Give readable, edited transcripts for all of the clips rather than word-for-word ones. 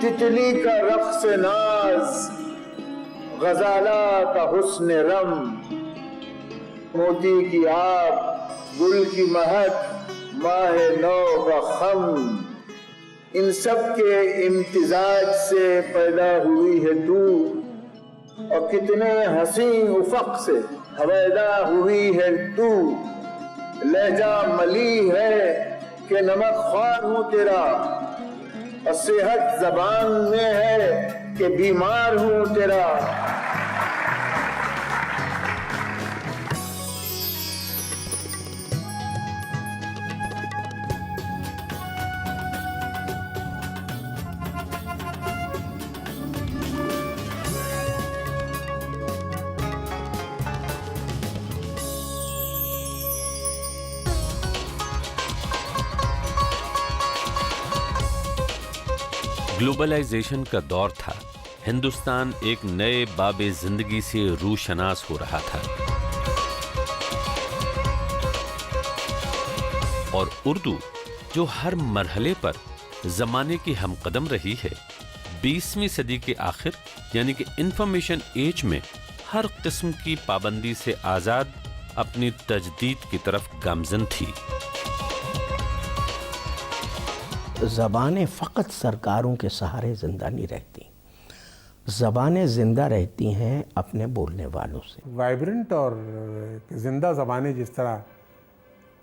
تتلی کا رقص ناز، غزالہ کا حسن رم، موتی کی آب، گل کی مہک، ماہ نو کا خم، ان سب کے امتزاج سے پیدا ہوئی ہے تو، اور کتنے حسین افق سے ہویدا ہوئی ہے تو، لہجہ ملی ہے کہ نمک خوار ہوں تیرا، اور صحت زبان میں ہے کہ بیمار ہوں تیرا۔ گلوبلائزیشن کا دور تھا، ہندوستان ایک نئے باب زندگی سے روشناس ہو رہا تھا، اور اردو جو ہر مرحلے پر زمانے کی ہم قدم رہی ہے، 20ویں صدی کے آخر یعنی کہ انفارمیشن ایج میں ہر قسم کی پابندی سے آزاد اپنی تجدید کی طرف گامزن تھی۔ زبانیں فقط سرکاروں کے سہارے زندہ نہیں رہتی، زبانیں زندہ رہتی ہیں اپنے بولنے والوں سے۔ وائبرنٹ اور زندہ زبانیں جس طرح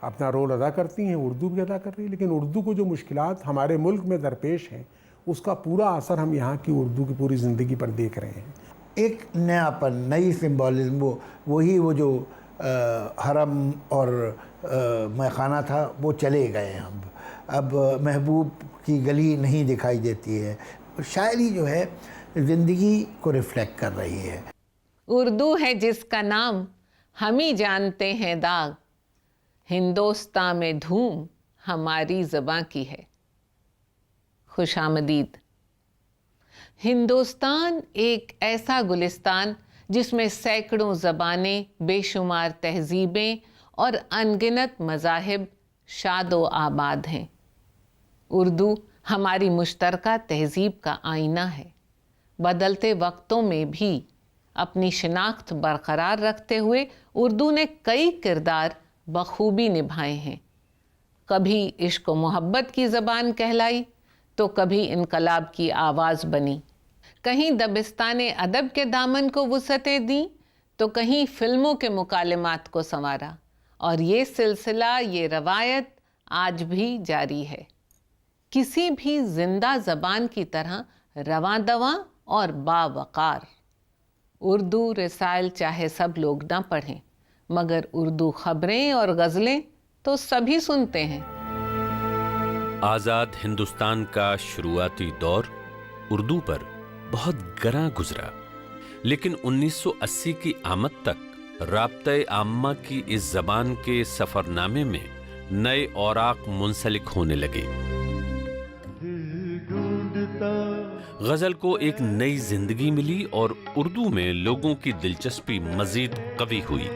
اپنا رول ادا کرتی ہیں، اردو بھی ادا کر رہی ہے، لیکن اردو کو جو مشکلات ہمارے ملک میں درپیش ہیں اس کا پورا اثر ہم یہاں کی اردو کی پوری زندگی پر دیکھ رہے ہیں۔ ایک نیا پن، نئی سمبولزم، وہ جو حرم اور میخانہ تھا وہ چلے گئے ہیں، اب محبوب کی گلی نہیں دکھائی دیتی ہے۔ شاعری جو ہے زندگی کو ریفلیکٹ کر رہی ہے۔ اردو ہے جس کا نام ہم ہی جانتے ہیں داغ، ہندوستان میں دھوم ہماری زباں کی ہے۔ خوش آمدید۔ ہندوستان ایک ایسا گلستان جس میں سینکڑوں زبانیں، بے شمار تہذیبیں اور انگنت مذاہب شاد و آباد ہیں۔ اردو ہماری مشترکہ تہذیب کا آئینہ ہے۔ بدلتے وقتوں میں بھی اپنی شناخت برقرار رکھتے ہوئے اردو نے کئی کردار بخوبی نبھائے ہیں۔ کبھی عشق و محبت کی زبان کہلائی تو کبھی انقلاب کی آواز بنی، کہیں دبستان ادب کے دامن کو وسعتیں دیں تو کہیں فلموں کے مکالمات کو سنوارا، اور یہ سلسلہ، یہ روایت آج بھی جاری ہے۔ کسی بھی زندہ زبان کی طرح رواں دواں اور باوقار۔ اردو رسائل چاہے سب لوگ نہ پڑھیں، مگر اردو خبریں اور غزلیں تو سبھی سنتے ہیں۔ آزاد ہندوستان کا شروعاتی دور اردو پر بہت گراں گزرا، لیکن 1980 کی آمد تک رابطۂ عامہ کی اس زبان کے سفر نامے میں نئے اوراق منسلک ہونے لگے۔ غزل کو ایک نئی زندگی ملی اور اردو میں لوگوں کی دلچسپی مزید قوی ہوئی۔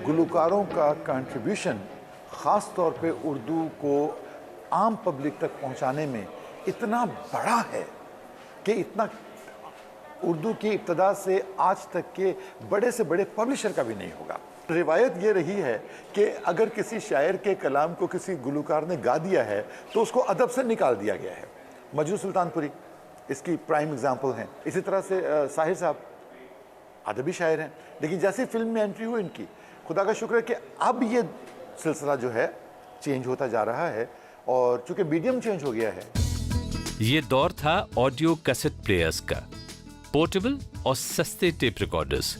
گلوکاروں کا کنٹریبیوشن خاص طور پہ اردو کو عام پبلک تک پہنچانے میں اتنا بڑا ہے کہ اتنا اردو کی ابتدا سے آج تک کے بڑے سے بڑے پبلشر کا بھی نہیں ہوگا۔ روایت یہ رہی ہے کہ اگر کسی شاعر کے کلام کو کسی گلوکار نے گا دیا ہے تو اس کو ادب سے نکال دیا گیا ہے۔ مجروح سلطان پوری اس کی پرائم اگزامپل ہیں۔ اسی طرح سے ساحر صاحب ادبی شاعر ہیں، لیکن جیسے فلم میں انٹری ہوئی ان کی، خدا کا شکر ہے کہ اب یہ سلسلہ جو ہے چینج ہوتا جا رہا ہے، اور چونکہ میڈیم چینج ہو گیا ہے۔ یہ دور تھا آڈیو کیسٹ پلیئرز کا، پورٹیبل اور سستے ٹیپ ریکارڈرز۔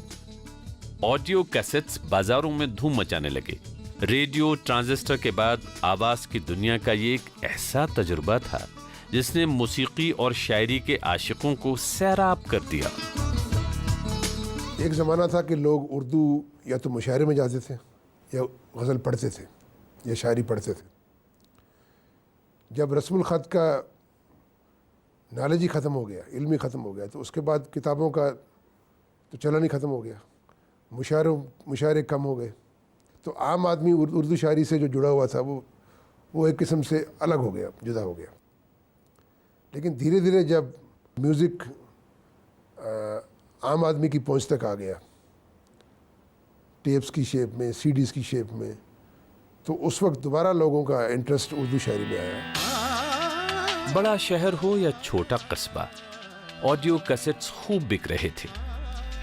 آڈیو کیسٹس بازاروں میں دھوم مچانے لگے۔ ریڈیو ٹرانزسٹر کے بعد آواز کی دنیا کا یہ ایک ایسا تجربہ تھا جس نے موسیقی اور شاعری کے عاشقوں کو سیراب کر دیا۔ ایک زمانہ تھا کہ لوگ اردو یا تو مشاعرے میں جاتے تھے یا غزل پڑھتے تھے یا شاعری پڑھتے تھے۔ جب رسم الخط کا نالج ہی ختم ہو گیا، علم ہی ختم ہو گیا، تو اس کے بعد کتابوں کا تو چلن ہی ختم ہو گیا، مشاعرے کم ہو گئے، تو عام آدمی اردو شاعری سے جو جڑا ہوا تھا وہ ایک قسم سے الگ ہو گیا، جدا ہو گیا. لیکن دھیرے دھیرے جب میوزک عام آدمی کی پہنچ تک آ گیا، ٹیپس کی شیپ میں، سی ڈیز کی شیپ میں، تو اس وقت دوبارہ لوگوں کا انٹرسٹ اردو شاعری میں آیا. بڑا شہر ہو یا چھوٹا قصبہ، آڈیو کیسٹس خوب بک رہے تھے.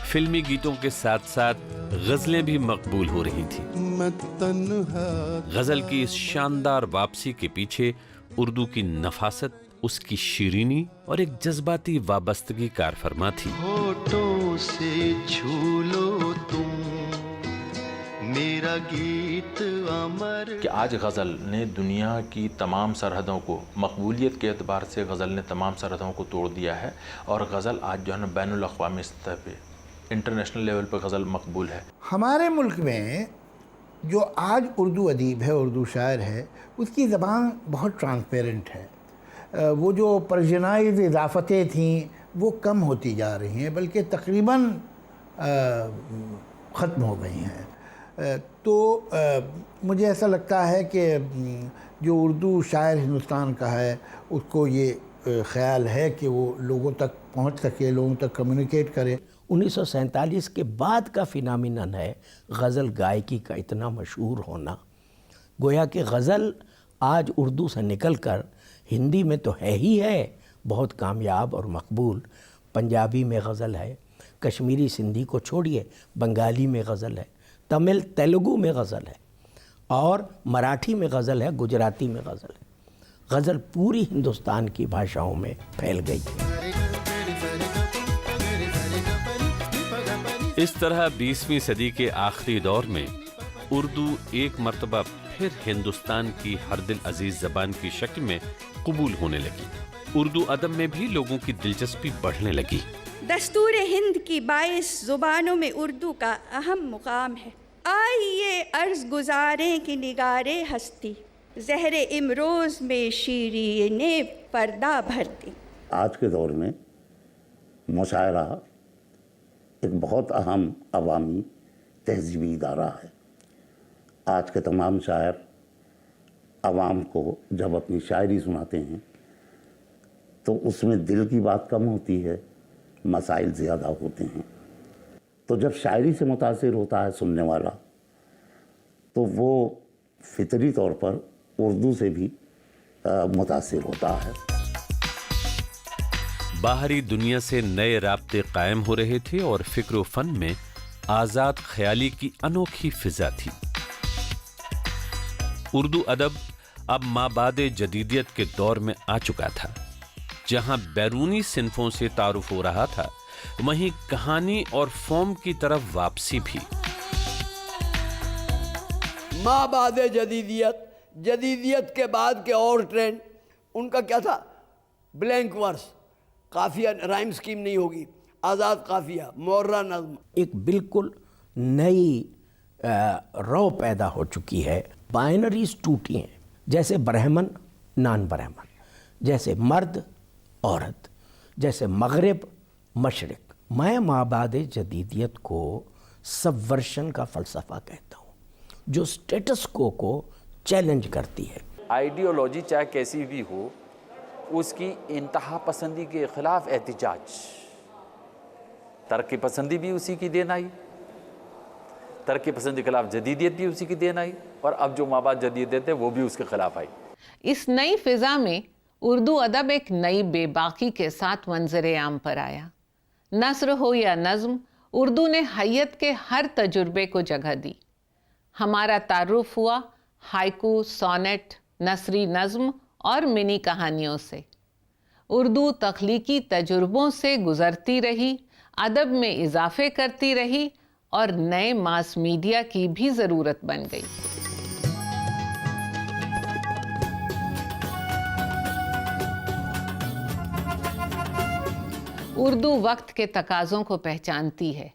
فلمی گیتوں کے ساتھ ساتھ غزلیں بھی مقبول ہو رہی تھیں. غزل کی اس شاندار واپسی کے پیچھے اردو کی نفاست، اس کی شیرینی اور ایک جذباتی وابستگی کار فرما تھی. ہوٹوں سے چھو لو تم میرا گیت امر. کہ آج غزل نے دنیا کی تمام سرحدوں کو، مقبولیت کے اعتبار سے غزل نے تمام سرحدوں کو توڑ دیا ہے، اور غزل آج جو ہے نا بین الاقوامی سطح پہ، انٹرنیشنل لیول پہ غزل مقبول ہے. ہمارے ملک میں جو آج اردو ادیب ہے، اردو شاعر ہے، اس کی زبان بہت ٹرانسپیرنٹ ہے. وہ جو پرجنائز اضافتیں تھیں وہ کم ہوتی جا رہی ہیں، بلکہ تقریباً ختم ہو گئی ہیں. تو مجھے ایسا لگتا ہے کہ جو اردو شاعر ہندوستان کا ہے، اس کو یہ خیال ہے کہ وہ لوگوں تک پہنچ سکے، لوگوں تک کمیونیکیٹ کرے. 1947 کے بعد کا فینامینن ہے غزل گائکی کا اتنا مشہور ہونا. گویا کہ غزل آج اردو سے نکل کر ہندی میں تو ہے ہی ہے، بہت کامیاب اور مقبول. پنجابی میں غزل ہے، کشمیری سندھی کو چھوڑیے، بنگالی میں غزل ہے، تمل تیلگو میں غزل ہے، اور مراٹھی میں غزل ہے، گجراتی میں غزل ہے. غزل پوری ہندوستان کی بھاشاؤں میں پھیل گئی ہے. اس طرح 20ویں صدی کے آخری دور میں اردو ایک مرتبہ پھر ہندوستان کی ہر دل عزیز زبان کی شکل میں قبول ہونے لگی. اردو ادب میں بھی لوگوں کی دلچسپی بڑھنے لگی. دستور ہند کی 22 زبانوں میں اردو کا اہم مقام ہے. آئیے عرض گزاریں کہ نگار ہستی زہر امروز میں شیرین پردہ بھرتی. آج کے دور میں مشاعرہ ایک بہت اہم عوامی تہذیبی ادارہ ہے. آج کے تمام شاعر عوام کو جب اپنی شاعری سناتے ہیں تو اس میں دل کی بات کم ہوتی ہے، مسائل زیادہ ہوتے ہیں. تو جب شاعری سے متاثر ہوتا ہے سننے والا، تو وہ فطری طور پر اردو سے بھی متاثر ہوتا ہے. باہری دنیا سے نئے رابطے قائم ہو رہے تھے اور فکر و فن میں آزاد خیالی کی انوکھی فضا تھی. اردو ادب اب مابعد جدیدیت کے دور میں آ چکا تھا. جہاں بیرونی صنفوں سے تعارف ہو رہا تھا، وہیں کہانی اور فارم کی طرف واپسی بھی. مابعد جدیدیت کے بعد کے اور ٹرینڈ ان کا کیا تھا؟ بلینک ورس، قافیہ رائم سکیم نہیں ہوگی، آزاد قافیہ، مورہ نظم. ایک بالکل نئی رو پیدا ہو چکی ہے. بائنریز ٹوٹی ہیں، جیسے برہمن نان برہمن، جیسے مرد عورت، جیسے مغرب مشرق. میں مابعد جدیدیت کو سبورشن کا فلسفہ کہتا ہوں، جو سٹیٹس کو چیلنج کرتی ہے. آئیڈیالوجی چاہے کیسی بھی ہو، اس کی انتہا پسندی کے خلاف احتجاج. ترقی پسندی بھی اسی کی دین آئی، ترقی پسندی کے خلاف جدیدیت بھی اسی کی دین آئی، اور اب جو مابعد جدیدیت ہے وہ بھی اس کے خلاف آئی. اس نئی فضا میں اردو ادب ایک نئی بے باکی کے ساتھ منظر عام پر آیا. نثر ہو یا نظم، اردو نے حیت کے ہر تجربے کو جگہ دی. ہمارا تعارف ہوا ہائیکو، سونیٹ، نثری نظم اور منی کہانیوں سے. اردو تخلیقی تجربوں سے گزرتی رہی، ادب میں اضافے کرتی رہی، اور نئے ماس میڈیا کی بھی ضرورت بن گئی. اردو وقت کے تقاضوں کو پہچانتی ہے،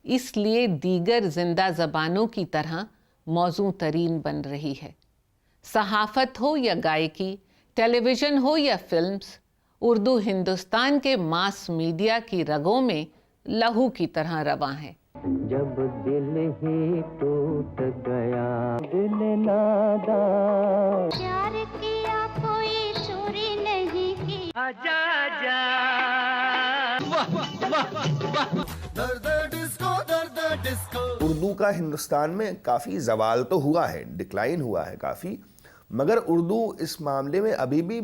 اس لیے دیگر زندہ زبانوں کی طرح موزوں ترین بن رہی ہے. صحافت ہو یا گائکی، ٹیلی ویژن ہو یا فلمز، اردو ہندوستان کے ماس میڈیا کی رگوں میں لہو کی طرح رواں ہے. جب دل ہی ٹوٹ گیا دل نادان پیار کیا کوئی چوری نہیں کی آجا جا اردو کا ہندوستان میں کافی زوال تو ہوا ہے، ڈکلائن ہوا ہے کافی، مگر اردو اس معاملے میں ابھی بھی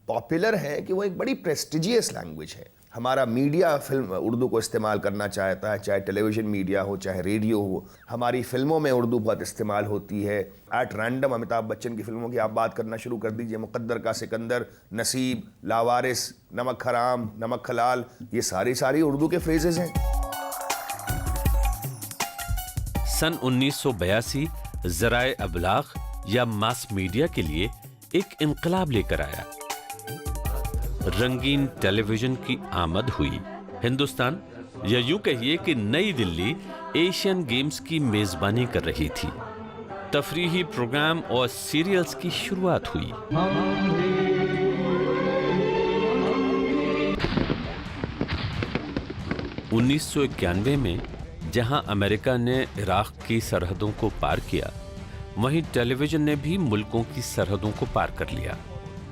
پاپولر ہے کہ وہ ایک بڑی پریسٹیجیس لینگویج ہے. ہمارا میڈیا فلم اردو کو استعمال کرنا چاہتا ہے، چاہے ٹیلی ویژن میڈیا ہو چاہے ریڈیو ہو. ہماری فلموں میں اردو بہت استعمال ہوتی ہے. ایٹ رینڈم امیتابھ بچن کی فلموں کی آپ بات کرنا شروع کر دیجئے، مقدر کا سکندر، نصیب، لاوارث، نمک حرام، نمک حلال، یہ ساری اردو کے فریزز ہیں. سن 1982 ذرائع ابلاغ یا ماس میڈیا کے لیے ایک انقلاب لے کر آیا. رنگین ٹیلی ویژن کی آمد ہوئی. ہندوستان یا یوں کہیے کہ نئی دلی ایشین گیمز کی میزبانی کر رہی تھی. تفریحی پروگرام اور سیریلز کی شروعات ہوئی. 1991 میں جہاں امریکہ نے عراق کی سرحدوں کو پار کیا، وہیں ٹیلی ویژن نے بھی ملکوں کی سرحدوں کو پار کر لیا.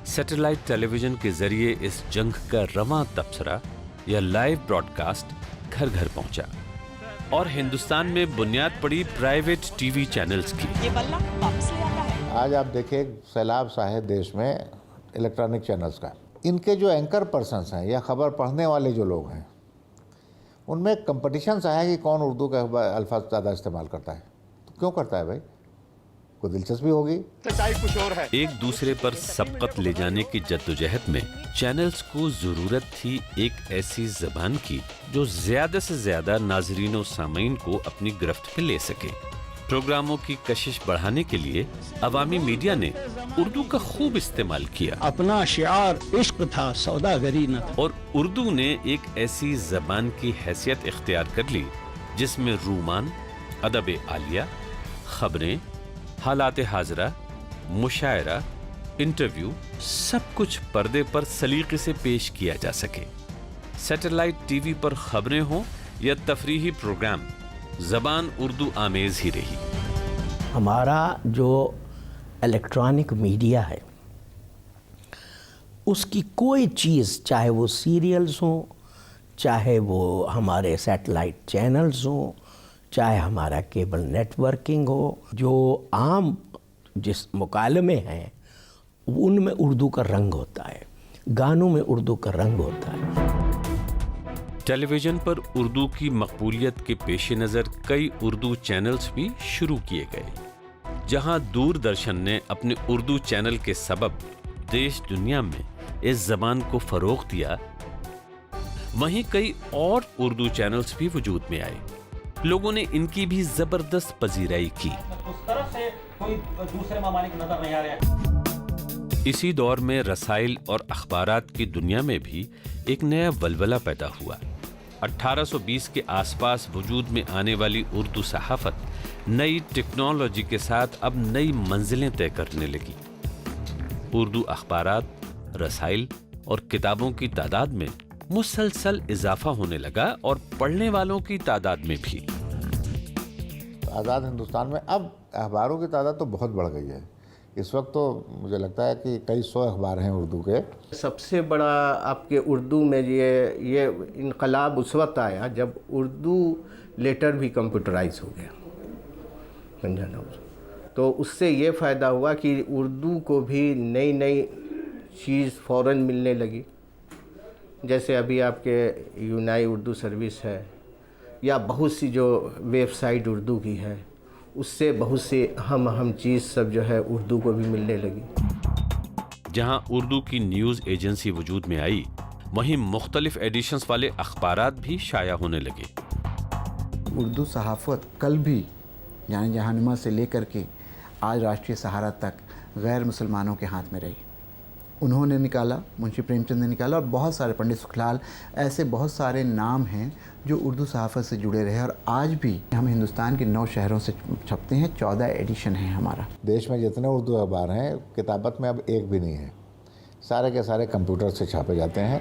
سیٹلائٹ ٹیلی ویژن کے ذریعے اس جنگ کا رواں تبصرہ یا لائیو براڈ کاسٹ گھر گھر پہنچا اور ہندوستان میں بنیاد پڑی پرائیویٹ ٹی وی چینلز کی. آج آپ دیکھیں سیلاب سا ہے دیش میں الیکٹرانک چینلز کا. ان کے جو اینکر پرسنز ہیں یا خبر پڑھنے والے جو لوگ ہیں، ان میں کمپٹیشن سا ہے کہ کون اردو کا الفاظ زیادہ استعمال کرتا ہے. تو کیوں کرتا ہے بھائی؟ کوئی دلچسپی ہوگی؟ ایک دوسرے پر سبقت لے جانے کی جدوجہد میں چینلز کو ضرورت تھی ایک ایسی زبان کی جو زیادہ سے زیادہ ناظرین و سامعین کو اپنی گرفت میں لے سکے. پروگراموں کی کشش بڑھانے کے لیے عوامی میڈیا نے اردو کا خوب استعمال کیا. اپنا شعار عشق تھا، سوداگری نہ تھا. اور اردو نے ایک ایسی زبان کی حیثیت اختیار کر لی جس میں رومان، ادب عالیہ، خبریں، حالات حاضرہ، مشاعرہ، انٹرویو، سب کچھ پردے پر سلیقے سے پیش کیا جا سکے. سیٹلائٹ ٹی وی پر خبریں ہوں یا تفریحی پروگرام، زبان اردو آمیز ہی رہی. ہمارا جو الیکٹرانک میڈیا ہے اس کی کوئی چیز، چاہے وہ سیریلز ہوں، چاہے وہ ہمارے سیٹلائٹ چینلز ہوں، چاہے ہمارا کیبل نیٹ ورکنگ ہو، جو عام جس مکالمے ہیں ان میں اردو کا رنگ ہوتا ہے، گانوں میں اردو کا رنگ ہوتا ہے. ٹیلی ویژن پر اردو کی مقبولیت کے پیش نظر کئی اردو چینلز بھی شروع کیے گئے. جہاں دوردرشن نے اپنے اردو چینل کے سبب دیش دنیا میں اس زبان کو فروغ دیا، وہیں کئی اور اردو چینلز بھی وجود میں آئے. لوگوں نے ان کی بھی زبردست پذیرائی کی. اس طرف سے کوئی دوسرے ممالک نظر نہیں آ رہے. اسی دور میں رسائل اور اخبارات کی دنیا میں بھی ایک نیا ولولہ پیدا ہوا. 1820 کے آس پاس وجود میں آنے والی اردو صحافت نئی ٹیکنالوجی کے ساتھ اب نئی منزلیں طے کرنے لگی. اردو اخبارات، رسائل اور کتابوں کی تعداد میں مسلسل اضافہ ہونے لگا اور پڑھنے والوں کی تعداد میں بھی. آزاد ہندوستان میں اب اخباروں کی تعداد تو بہت بڑھ گئی ہے. اس وقت تو مجھے لگتا ہے کہ کئی سو اخبار ہیں اردو کے. سب سے بڑا آپ کے اردو میں یہ انقلاب اس وقت آیا جب اردو لیٹر بھی کمپیوٹرائز ہو گیا. تو اس سے یہ فائدہ ہوا کہ اردو کو بھی نئی چیز فوراً ملنے لگی. جیسے ابھی آپ کے یونائی اردو سروس ہے یا بہت سی جو ویب سائٹ اردو کی ہے، اس سے بہت سی اہم چیز سب جو ہے اردو کو بھی ملنے لگی. جہاں اردو کی نیوز ایجنسی وجود میں آئی، وہیں مختلف ایڈیشنز والے اخبارات بھی شائع ہونے لگے. اردو صحافت کل بھی یعنی جہانما سے لے کر کے آج راشٹریہ سہارا تک غیر مسلمانوں کے ہاتھ میں رہی. انہوں نے نکالا، منشی پریم چند نے نکالا، اور بہت سارے پنڈت سکھلال، ایسے بہت سارے نام ہیں جو اردو صحافت سے جڑے رہے. اور آج بھی ہم ہندوستان کے 9 شہروں سے چھپتے ہیں. 14 ایڈیشن ہے ہمارا. دیش میں جتنے اردو اخبار ہیں کتابت میں اب ایک بھی نہیں ہے، سارے کے سارے کمپیوٹر سے چھاپے جاتے ہیں.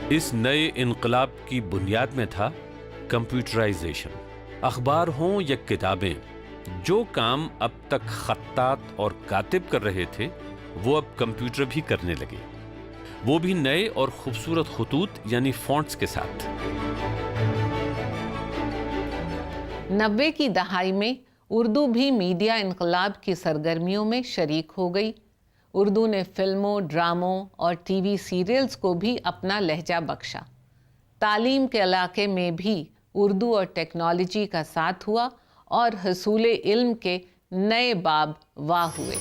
اس نئے انقلاب کی بنیاد میں تھا کمپیوٹرائزیشن. اخبار ہوں یا کتابیں، جو کام اب تک خطاط اور کاتب کر رہے تھے وہ اب کمپیوٹر بھی کرنے لگے، وہ بھی نئے اور خوبصورت خطوط یعنی فونٹس کے ساتھ. 90 کی دہائی میں اردو بھی میڈیا انقلاب کی سرگرمیوں میں شریک ہو گئی. اردو نے فلموں، ڈراموں اور ٹی وی سیریلز کو بھی اپنا لہجہ بخشا. تعلیم کے علاقے میں بھی اردو اور ٹیکنالوجی کا ساتھ ہوا اور حصول علم کے نئے باب واہ ہوئے.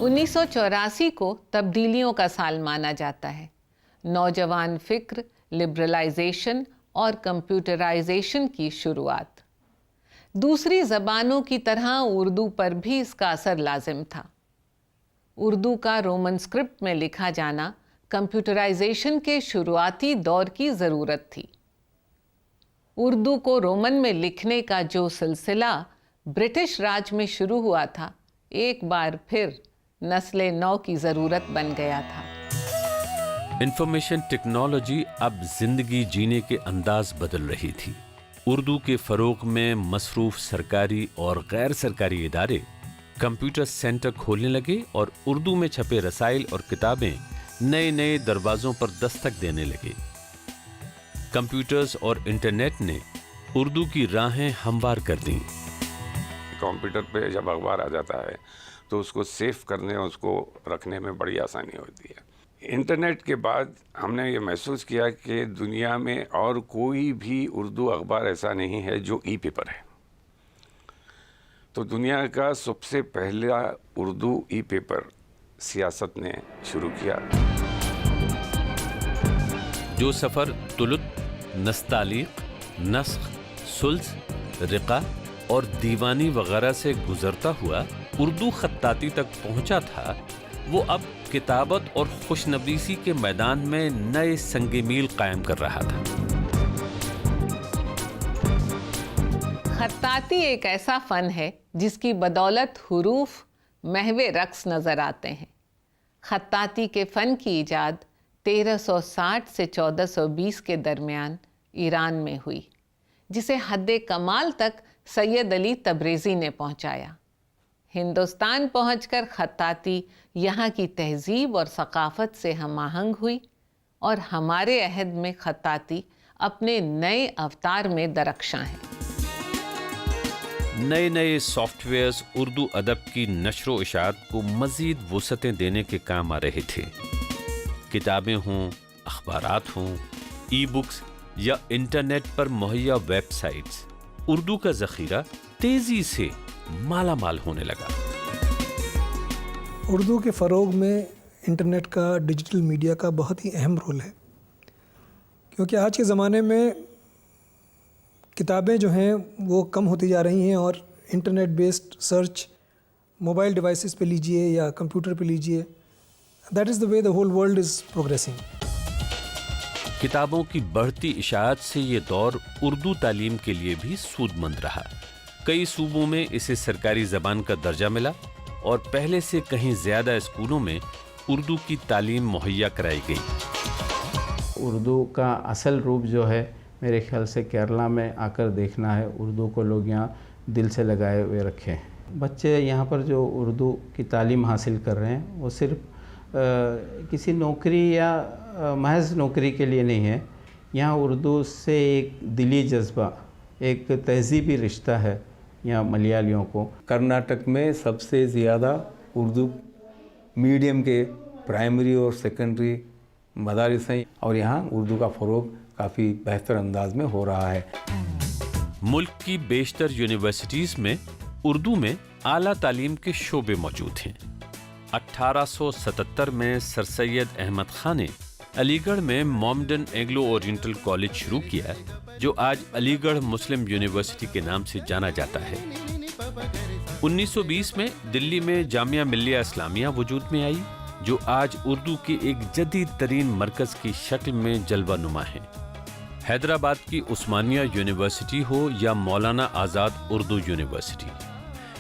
انیس سو 84 کو تبدیلیوں کا سال مانا جاتا ہے. نوجوان فکر، لبرلائزیشن اور کمپیوٹرائزیشن کی شروعات. دوسری زبانوں کی طرح اردو پر بھی اس کا اثر لازم تھا. اردو کا رومن اسکرپٹ میں لکھا جانا کمپیوٹرائزیشن کے شروعاتی دور کی ضرورت تھی. اردو کو رومن میں لکھنے کا جو سلسلہ برٹش راج میں شروع ہوا تھا، ایک بار پھر نسل نو کی ضرورت بن گیا تھا. انفارمیشن ٹیکنالوجی اب زندگی جینے کے انداز بدل رہی تھی. اردو کے فروغ میں مصروف سرکاری اور غیر سرکاری ادارے کمپیوٹر سینٹر کھولنے لگے اور اردو میں چھپے رسائل اور کتابیں نئے نئے دروازوں پر دستک دینے لگے. کمپیوٹرز اور انٹرنیٹ نے اردو کی راہیں ہموار کر دیں. کمپیوٹر پہ جب اخبار آ جاتا ہے تو اس کو سیو کرنے اور اس کو رکھنے میں بڑی آسانی ہوتی ہے. انٹرنیٹ کے بعد ہم نے یہ محسوس کیا کہ دنیا میں اور کوئی بھی اردو اخبار ایسا نہیں ہے جو ای پیپر ہے. تو دنیا کا سب سے پہلا اردو ای پیپر سیاست نے شروع کیا. جو سفر طلت، نستعلیق، نسخ، سلس، رقہ اور دیوانی وغیرہ سے گزرتا ہوا اردو خطاطی تک پہنچا تھا، وہ اب کتابت اور خوشنویسی کے میدان میں نئے سنگ میل قائم کر رہا تھا. خطاطی ایک ایسا فن ہے جس کی بدولت حروف محو رقص نظر آتے ہیں. خطاطی کے فن کی ایجاد 1360 سے 1420 کے درمیان ایران میں ہوئی، جسے حد کمال تک سید علی تبریزی نے پہنچایا. ہندوستان پہنچ کر خطاطی یہاں کی تہذیب اور ثقافت سے ہم آہنگ ہوئی اور ہمارے عہد میں خطاطی اپنے نئے اوتار میں درخشاں ہے. نئے نئے سافٹ ویئرز اردو ادب کی نشر و اشاعت کو مزید وسعتیں دینے کے کام آ رہے تھے. کتابیں ہوں، اخبارات ہوں، ای بکس یا انٹرنیٹ پر مہیا ویب سائٹس، اردو کا ذخیرہ تیزی سے مالا مال ہونے لگا. اردو کے فروغ میں انٹرنیٹ کا، ڈیجیٹل میڈیا کا بہت ہی اہم رول ہے، کیونکہ آج کے زمانے میں کتابیں جو ہیں وہ کم ہوتی جا رہی ہیں اور internet based search mobile devices پہ لیجئے یا کمپیوٹر پہ لیجئے، that is the way the whole world is progressing. کتابوں کی بڑھتی اشاعت سے یہ دور اردو تعلیم کے لیے بھی سود مند رہا. کئی صوبوں میں اسے سرکاری زبان کا درجہ ملا اور پہلے سے کہیں زیادہ اسکولوں میں اردو کی تعلیم مہیا کرائی گئی. اردو کا اصل روپ جو ہے میرے خیال سے کیرلا میں آ کر دیکھنا ہے. اردو کو لوگ یہاں دل سے لگائے ہوئے رکھے ہیں. بچے یہاں پر جو اردو کی تعلیم حاصل کر رہے ہیں وہ صرف کسی نوکری یا محض نوکری کے لیے نہیں ہے. یہاں اردو سے ایک دلی جذبہ، ایک تہذیبی رشتہ ہے یہاں ملیالیوں کو. کرناٹک میں سب سے زیادہ اردو میڈیم کے پرائمری اور سیکنڈری مدارس ہیں اور یہاں اردو کا فروغ کافی بہتر انداز میں ہو رہا ہے. ملک کی بیشتر یونیورسٹیز میں اردو میں اعلیٰ تعلیم کے شعبے موجود ہیں. 1877 میں سر سید احمد خان نے علی گڑھ میں مومڈن اینگلو اورینٹل کالج شروع کیا جو آج علی گڑھ مسلم یونیورسٹی کے نام سے جانا جاتا ہے. 1920 میں دلی میں جامعہ ملیہ اسلامیہ وجود میں آئی جو آج اردو کے ایک جدید ترین مرکز کی شکل میں جلوہ نما ہے. حیدرآباد کی عثمانیہ یونیورسٹی ہو یا مولانا آزاد اردو یونیورسٹی،